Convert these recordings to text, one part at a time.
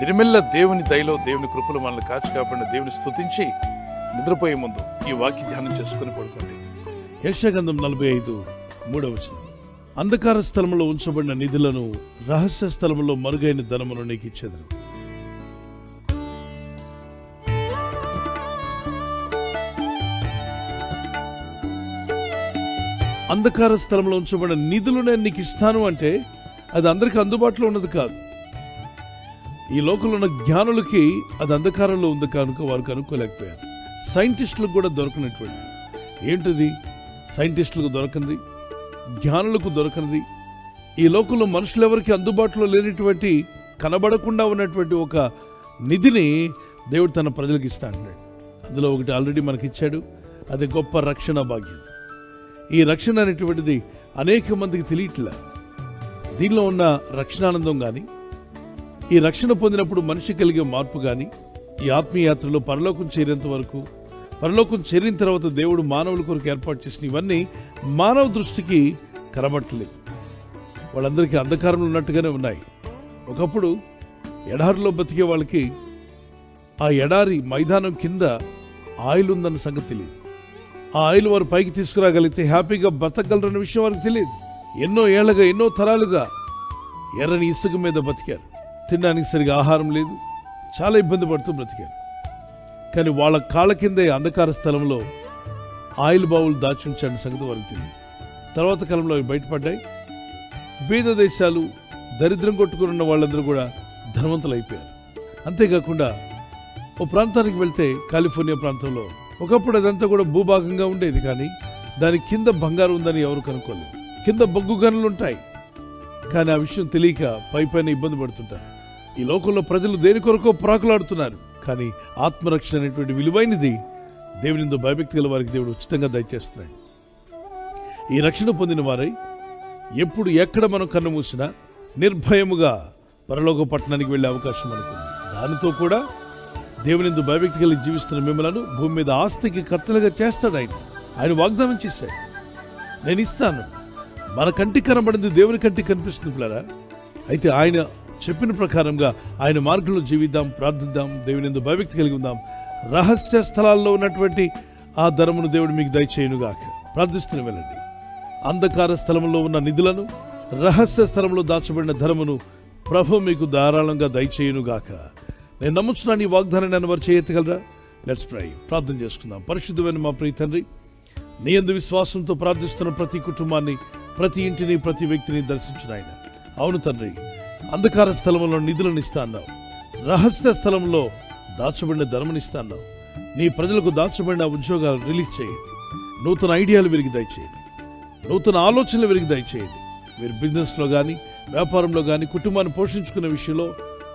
దిరిమెల్ల దేవుని దయలో, దేవుని కృపలు మనల్ని కాచి కాపాడిన దేవుని స్తుతించి నిద్రపోయే ముందు ఈ వాక్య ధ్యానం చేసుకుని పడుకోండి. యెషయా గ్రంథం 45:3 అంధకార స్థలంలో ఉంచబడిన నిధులను, రహస్య స్థలంలో మరుగైన ధనమును నీకు ఇచ్చేదను. అంధకార స్థలంలో ఉంచబడిన నిధులు నేను నీకు ఇస్తాను అంటే అది అందరికీ అందుబాటులో ఉన్నది కాదు. ఈ లోకంలో ఉన్న జ్ఞానులకి అది అంధకారంలో ఉంది కనుక వారు కనుక్కోలేకపోయారు. సైంటిస్టులకు కూడా దొరకనటువంటి ఏంటిది, సైంటిస్టులకు దొరకనిది, జ్ఞానులకు దొరకనిది, ఈ లోకంలో మనుషులు ఎవరికి అందుబాటులో లేనటువంటి, కనబడకుండా ఉన్నటువంటి ఒక నిధిని దేవుడు తన ప్రజలకు ఇస్తా అంటున్నాడు. అందులో ఒకటి ఆల్రెడీ మనకి ఇచ్చాడు, అది గొప్ప రక్షణ భాగ్యం. ఈ రక్షణ అనేటువంటిది అనేక మందికి తెలియట్లే. దీనిలో ఉన్న రక్షణానందం కానీ, ఈ రక్షణ పొందినప్పుడు మనిషి కలిగే మార్పు కానీ, ఈ ఆత్మీయాత్రలో పరలోకం చేరేంత వరకు, పరలోకం చేరిన తర్వాత దేవుడు మానవుల కొరకు ఏర్పాటు చేసిన ఇవన్నీ మానవ దృష్టికి కనబట్టలేదు. వాళ్ళందరికీ అంధకారంలో ఉన్నట్టుగానే ఉన్నాయి. ఒకప్పుడు ఎడారిలో బతికే వాళ్ళకి ఆ ఎడారి మైదానం కింద ఆయిల్ ఉందన్న సంగతి తెలియదు. ఆ ఆయిల్ వారు పైకి తీసుకురాగలిగితే హ్యాపీగా బతకగలరన్న విషయం వారికి తెలియదు. ఎన్నో ఏళ్లుగా, ఎన్నో తరాలుగా ఎర్రని ఇసుక మీద బతికారు. తినడానికి సరిగా ఆహారం లేదు, చాలా ఇబ్బంది పడుతూ బ్రతికారు. కానీ వాళ్ళ కాళ్ళ కిందే అంధకార స్థలంలో ఆయిల్ బావులు దాచి ఉంచాడు సంగతి వారికి తెలియదు. తర్వాత కాలంలో అవి బయటపడ్డాయి. బీద దేశాలు, దరిద్రం కొట్టుకుని ఉన్న వాళ్ళందరూ కూడా ధనవంతులు అయిపోయారు. అంతేకాకుండా ఓ ప్రాంతానికి వెళ్తే, కాలిఫోర్నియా ప్రాంతంలో ఒకప్పుడు అదంతా కూడా భూభాగంగా ఉండేది, కానీ దాని కింద బంగారం ఉందని ఎవరు కనుక్కోలేదు. కింద బొగ్గు గనులు ఉంటాయి, కానీ ఆ విషయం తెలియక పైపైన ఇబ్బంది పడుతుంటారు. ఈ లోకంలో ప్రజలు దేని కొరకో ప్రాకులాడుతున్నారు, కానీ ఆత్మరక్షణ అనేటువంటి విలువైనది దేవునితో భయభక్తి గల వారికి దేవుడు ఉచితంగా దయచేస్తున్నాడు. ఈ రక్షణ పొందిన వారై ఎప్పుడు ఎక్కడ మనం కన్ను మూసినా నిర్భయముగా పరలోక పట్టణానికి వెళ్ళే అవకాశం అనుకుంది. దానితో కూడా దేవునితో భయభక్తి కలిగి జీవిస్తున్న మిమ్మలను భూమి మీద ఆస్తికి కర్తలుగా చేస్తాడు. ఆయన వాగ్దానం చేశాడు, నేను ఇస్తాను. మన కంటికి కనబడింది దేవుని కంటికి కనిపిస్తుంది పిల్లరా. అయితే ఆయన చెప్పిన ప్రకారంగా ఆయన మార్గంలో జీవిద్దాం, ప్రార్థిద్దాం, దేవునితో భయభక్తి కలిగి ఉందాం. రహస్య స్థలాల్లో ఉన్నటువంటి ఆ ధనమును దేవుడు మీకు దయచేయునుగాక. ప్రార్థిస్తున్న వెళ్ళండి. అంధకార స్థలంలో ఉన్న నిధులను, రహస్య స్థలంలో దాచబడిన ధనమును ప్రభు మీకు ధారాళంగా దయచేయునుగాక. నేను నమ్ముచున్నాను ఈ వాగ్దానాన్ని నన్ను వారు చేయగలరా? Let's pray. ప్రార్థన చేసుకుందాం. పరిశుద్ధమైన మా ప్రియ తండ్రి, నీ యందు విశ్వాసంతో ప్రార్థిస్తున్న ప్రతి కుటుంబాన్ని, ప్రతి ఇంటిని, ప్రతి వ్యక్తిని దర్శించిన ఆయన. అవును తండ్రి, అంధకార స్థలంలో నిధులను ఇస్తా అన్నావు, రహస్య స్థలంలో దాచబడిన ధనమును ఇస్తా అన్నావు. నీ ప్రజలకు దాచబడిన ఉద్యోగాలు రిలీజ్ చేయండి. నూతన ఐడియాలు విరిగి దయచేయండి, నూతన ఆలోచనలు విరిగి దయచేయండి. మీరు బిజినెస్లో కానీ, వ్యాపారంలో కానీ, కుటుంబాన్ని పోషించుకునే విషయంలో,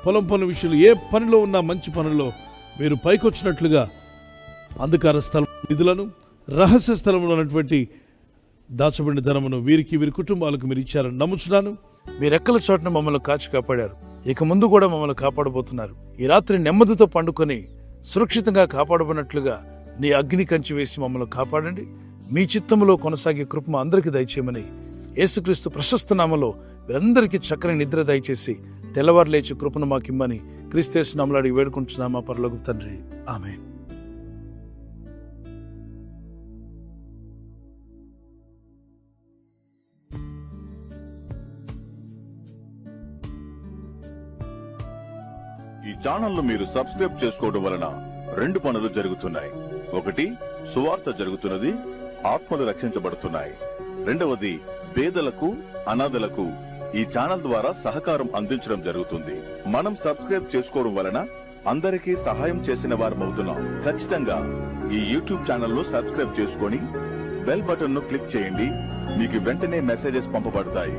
పొలం పనుల విషయంలో, ఏ పనిలో ఉన్నా మంచి పనుల్లో మీరు పైకొచ్చినట్లుగా అంధకార స్థలం నిధులను, రహస్య స్థలంలో ఉన్నటువంటి దాచబడిన ధనమును వీరికి, వీరి కుటుంబాలకు మీరు ఇచ్చారని నమ్ముచున్నాను. మీరు ఎక్కల చోటను మమ్మల్ని కాచి కాపాడారు, ఇక ముందు కూడా మమ్మల్ని కాపాడబోతున్నారు. ఈ రాత్రి నెమ్మదితో పండుకొని సురక్షితంగా కాపాడబడినట్లుగా నీ అగ్ని కంచి వేసి మమ్మల్ని కాపాడండి. మీ చిత్తములో కొనసాగే కృప అందరికీ దయచేయమని యేసుక్రీస్తు ప్రశస్త నామములో వీరందరికీ చక్కని నిద్ర దయచేసి తెల్లవారు లేచి కృపను మాకిమ్మని క్రీస్తు నామములో అడిగి వేడుకుంటున్నామా పరలోకపు తండ్రి. ఆమేన్. ఈ ఛానల్ మీరు సబ్స్క్రైబ్ చేసుకోవడం వలన 2 పనులు జరుగుతున్నాయి. ఒకటి, సువార్త జరుగుతున్నది, ఆత్మలు రక్షించబడుతున్నాయి. రెండవది, పేదలకు, అనాథలకు ఈ ఛానల్ ద్వారా సహకారం అందించడం జరుగుతుంది. మనం సబ్స్క్రైబ్ చేసుకోవడం వలన అందరికీ సహాయం చేసిన వారం అవుతున్నాం. ఖచ్చితంగా ఈ యూట్యూబ్ ఛానల్ ను సబ్స్క్రైబ్ చేసుకొని బెల్ బటన్ ను క్లిక్ చేయండి. మీకు వెంటనే మెసేజెస్ పంపబడతాయి.